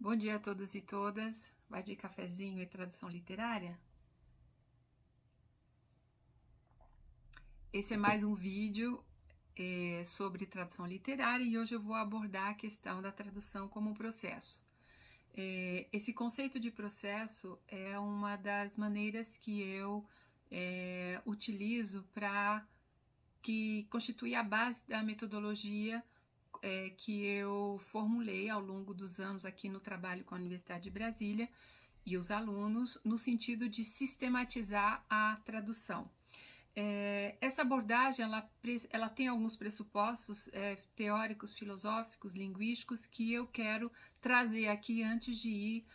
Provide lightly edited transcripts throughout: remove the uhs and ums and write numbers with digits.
Bom dia a todos e todas. Vai de cafezinho e tradução literária? Esse é mais um vídeo sobre tradução literária e hoje eu vou abordar a questão da tradução como um processo. Esse conceito de processo é uma das maneiras que eu utilizo para que constitui a base da metodologia que eu formulei ao longo dos anos aqui no trabalho com a Universidade de Brasília e os alunos, no sentido de sistematizar a tradução. Essa abordagem ela tem alguns pressupostos teóricos, filosóficos, linguísticos que eu quero trazer aqui antes de ir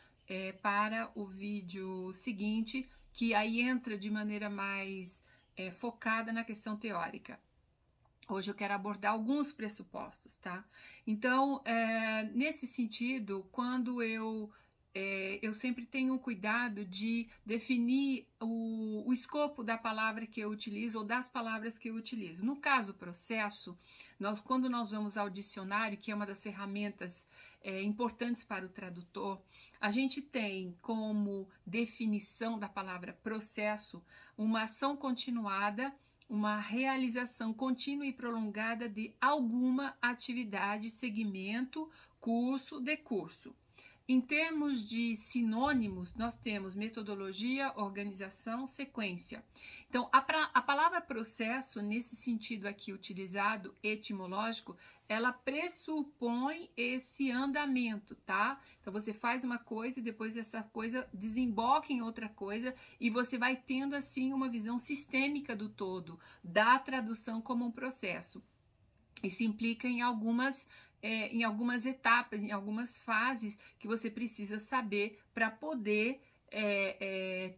para o vídeo seguinte, que aí entra de maneira mais focada na questão teórica. Hoje eu quero abordar alguns pressupostos, tá? Então, nesse sentido, quando eu sempre tenho cuidado de definir o escopo da palavra que eu utilizo ou das palavras que eu utilizo. No caso, processo, quando nós vamos ao dicionário, que é uma das ferramentas importantes para o tradutor, a gente tem como definição da palavra processo uma ação continuada, uma realização contínua e prolongada de alguma atividade, segmento, curso, decurso. Em termos de sinônimos, nós temos metodologia, organização, sequência. Então, a palavra processo, nesse sentido aqui utilizado, etimológico, ela pressupõe esse andamento, tá? Então, você faz uma coisa e depois essa coisa desemboca em outra coisa e você vai tendo, assim, uma visão sistêmica do todo, da tradução como um processo. Isso implica em algumas etapas, em algumas fases que você precisa saber para poder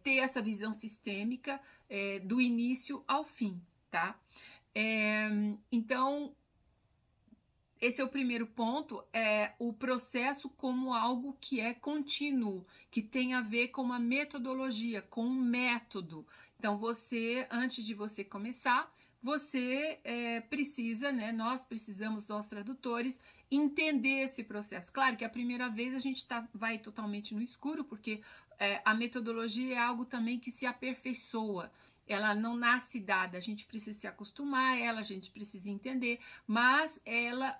ter essa visão sistêmica do início ao fim, tá? Então, esse é o primeiro ponto, o processo como algo que é contínuo, que tem a ver com uma metodologia, com um método. Então, antes de você começar, você precisa, né? Nós tradutores, entender esse processo. Claro que a primeira vez a gente vai totalmente no escuro, porque a metodologia é algo também que se aperfeiçoa. Ela não nasce dada, a gente precisa se acostumar a ela, a gente precisa entender, mas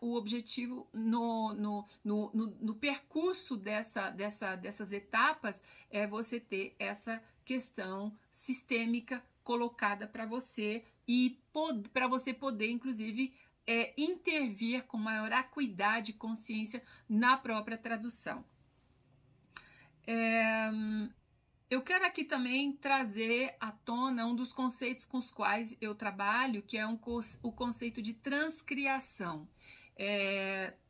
o objetivo no percurso dessas etapas é você ter essa questão sistêmica colocada para você e para você poder, inclusive, intervir com maior acuidade e consciência na própria tradução. Eu quero aqui também trazer à tona um dos conceitos com os quais eu trabalho, que é o conceito de transcriação.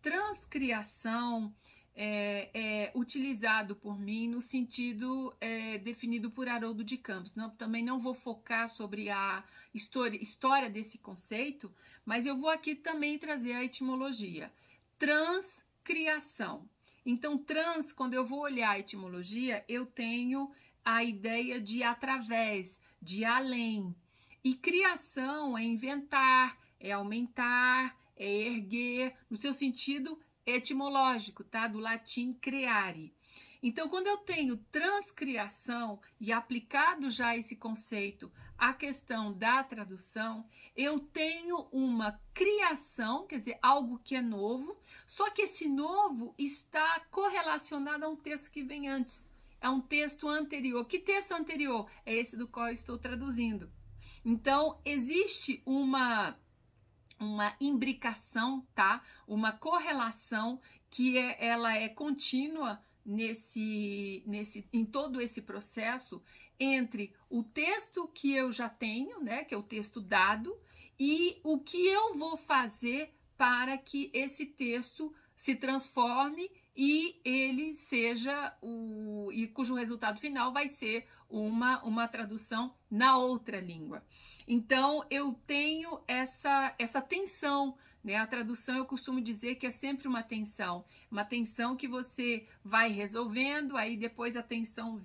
Transcriação é utilizado por mim no sentido definido por Haroldo de Campos. Também não vou focar sobre a história desse conceito, mas eu vou aqui também trazer a etimologia. Transcriação. Então, quando eu vou olhar a etimologia, eu tenho a ideia de através, de além. E criação é inventar, é aumentar, é erguer, no seu sentido etimológico, tá? Do latim creare. Então, quando eu tenho transcriação e aplicado já esse conceito à questão da tradução, eu tenho uma criação, quer dizer, algo que é novo, só que esse novo está correlacionado a um texto que vem antes. É um texto anterior. Que texto anterior? É esse do qual eu estou traduzindo. Então, existe uma imbricação, tá? Uma correlação que ela é contínua em todo esse processo entre o texto que eu já tenho, né, que é o texto dado, e o que eu vou fazer para que esse texto se transforme e ele seja e cujo resultado final vai ser uma tradução na outra língua. Então, eu tenho essa tensão, né? A tradução, eu costumo dizer que é sempre uma tensão que você vai resolvendo, aí depois a tensão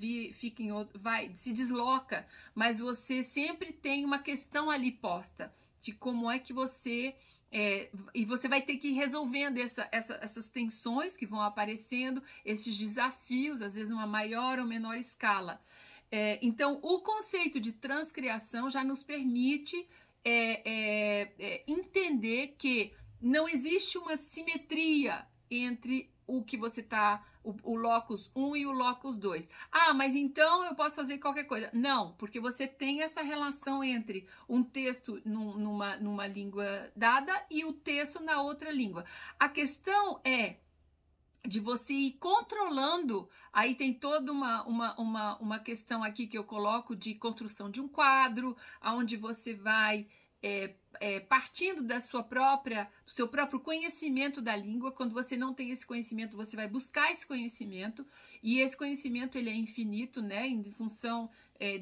se desloca, mas você sempre tem uma questão ali posta de como é que você E você vai ter que ir resolvendo essas tensões que vão aparecendo, esses desafios, às vezes uma maior ou menor escala. Então, o conceito de transcriação já nos permite entender que não existe uma simetria entre o que você está, o locus 1 e o locus 2. Ah, mas então eu posso fazer qualquer coisa. Não, porque você tem essa relação entre um texto numa língua dada e o texto na outra língua. A questão é de você ir controlando, aí tem toda uma questão aqui que eu coloco de construção de um quadro, onde você vai partindo do seu próprio conhecimento da língua. Quando você não tem esse conhecimento, você vai buscar esse conhecimento, e esse conhecimento ele é infinito, né, em função,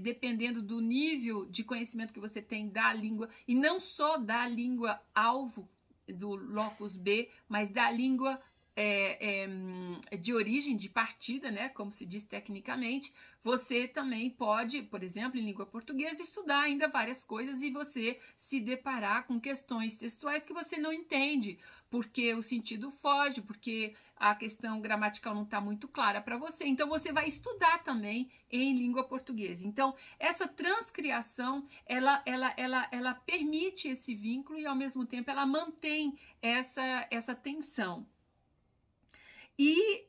dependendo do nível de conhecimento que você tem da língua, e não só da língua alvo, do locus B, mas da língua de origem, de partida, né, como se diz tecnicamente. Você também pode, por exemplo, em língua portuguesa, estudar ainda várias coisas e você se deparar com questões textuais que você não entende, porque o sentido foge, porque a questão gramatical não está muito clara para você. Então, você vai estudar também em língua portuguesa. Então, essa transcriação, ela permite esse vínculo e, ao mesmo tempo, ela mantém essa tensão. E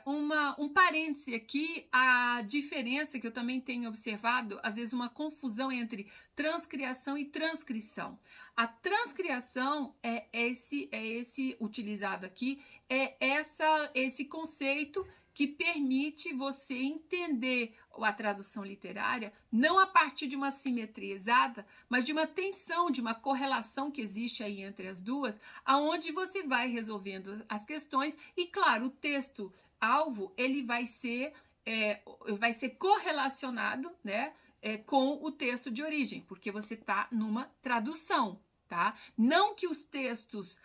um parêntese aqui, a diferença que eu também tenho observado, às vezes uma confusão entre transcriação e transcrição. A transcriação é esse utilizado aqui, esse conceito que permite você entender a tradução literária não a partir de uma simetria exata, mas de uma tensão, de uma correlação que existe aí entre as duas, aonde você vai resolvendo as questões e, claro, o texto alvo ele vai ser correlacionado, né, com o texto de origem, porque você está numa tradução, tá? Não que os textos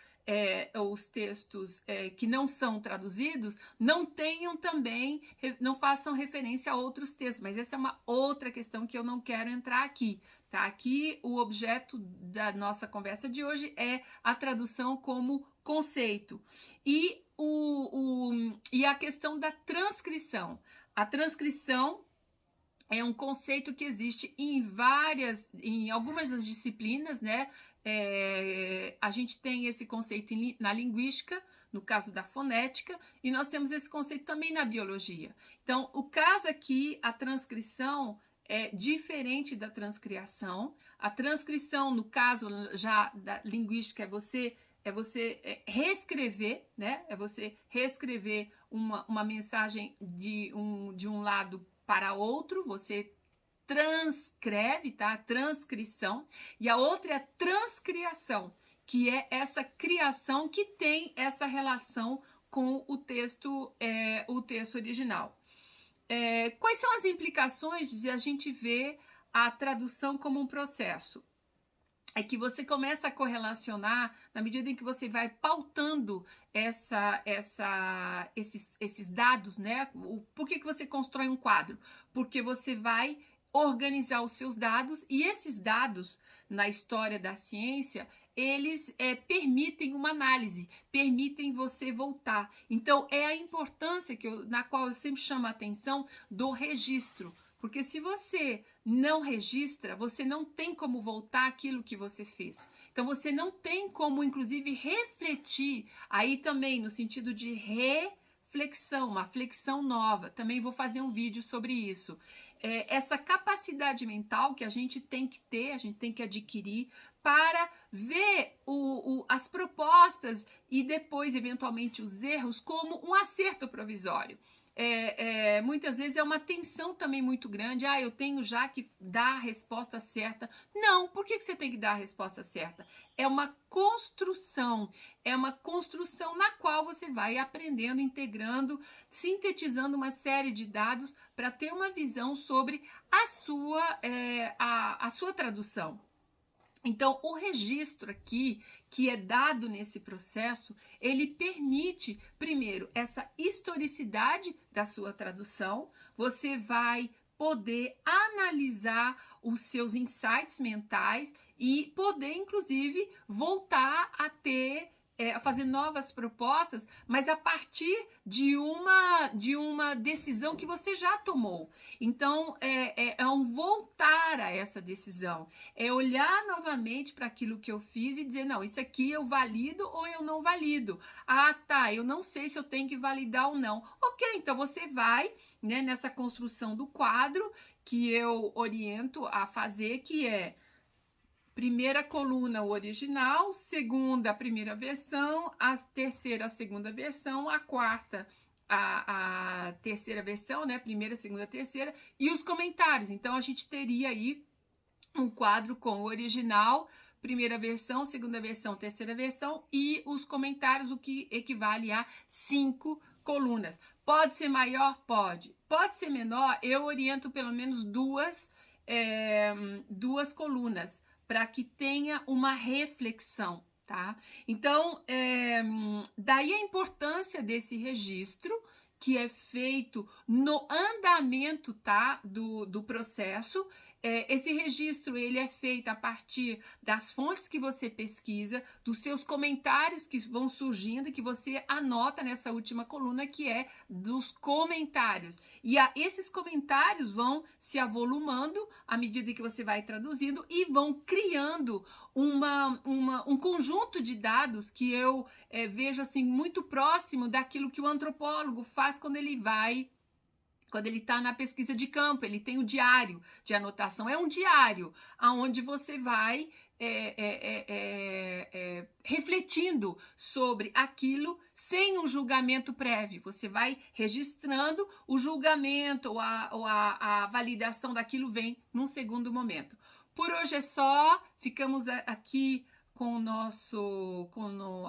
que não são traduzidos não tenham também, não façam referência a outros textos, mas essa é uma outra questão que eu não quero entrar aqui, tá? Aqui o objeto da nossa conversa de hoje é a tradução como conceito. E a questão da transcrição. A transcrição é um conceito que existe em algumas das disciplinas, né? A gente tem esse conceito na linguística, no caso da fonética, e nós temos esse conceito também na biologia. Então, o caso aqui, a transcrição é diferente da transcriação. A transcrição, no caso já da linguística, é você reescrever, né? É você reescrever uma mensagem de um lado para outro, você transcreve, tá? Transcrição. E a outra é a transcriação, que é essa criação que tem essa relação com o texto original. Quais são as implicações de a gente ver a tradução como um processo? É que você começa a correlacionar na medida em que você vai pautando esses dados, né? Por que você constrói um quadro? Porque você vai organizar os seus dados, e esses dados, na história da ciência, eles permitem uma análise, permitem você voltar. Então, é a importância na qual eu sempre chamo a atenção do registro. Porque se você não registra, você não tem como voltar aquilo que você fez. Então, você não tem como, inclusive, refletir, aí também no sentido de reflexão, uma flexão nova. Também vou fazer um vídeo sobre isso. Essa capacidade mental que a gente tem que ter, a gente tem que adquirir para ver as propostas e depois, eventualmente, os erros como um acerto provisório. Muitas vezes é uma tensão também muito grande. Eu tenho já que dar a resposta certa. Não, por que você tem que dar a resposta certa? É uma construção na qual você vai aprendendo, integrando, sintetizando uma série de dados para ter uma visão sobre a sua tradução. Então, o registro aqui, que é dado nesse processo, ele permite, primeiro, essa historicidade da sua tradução. Você vai poder analisar os seus insights mentais e poder, inclusive, voltar a ter a fazer novas propostas, mas a partir de uma decisão que você já tomou. Então, é um voltar a essa decisão. É olhar novamente para aquilo que eu fiz e dizer, não, isso aqui eu valido ou eu não valido. Ah, tá, eu não sei se eu tenho que validar ou não. Ok, então você vai, né, nessa construção do quadro que eu oriento a fazer, que é primeira coluna, o original, segunda, a primeira versão, a terceira, a segunda versão, a quarta, a terceira versão, né? Primeira, segunda, terceira, e os comentários. Então, a gente teria aí um quadro com o original, primeira versão, segunda versão, terceira versão, e os comentários, o que equivale a 5 colunas. Pode ser maior? Pode. Pode ser menor? Eu oriento pelo menos duas colunas, para que tenha uma reflexão, tá? Então, daí a importância desse registro, que é feito no andamento, tá, do processo. Esse registro, ele é feito a partir das fontes que você pesquisa, dos seus comentários que vão surgindo, que você anota nessa última coluna, que é dos comentários. E esses comentários vão se avolumando à medida que você vai traduzindo e vão criando um conjunto de dados que eu vejo assim muito próximo daquilo que o antropólogo faz quando ele está na pesquisa de campo. Ele tem o diário de anotação. É um diário onde você vai refletindo sobre aquilo sem um julgamento prévio. Você vai registrando, o julgamento ou a validação daquilo vem num segundo momento. Por hoje é só. Ficamos aqui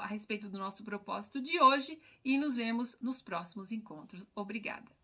a respeito do nosso propósito de hoje e nos vemos nos próximos encontros. Obrigada.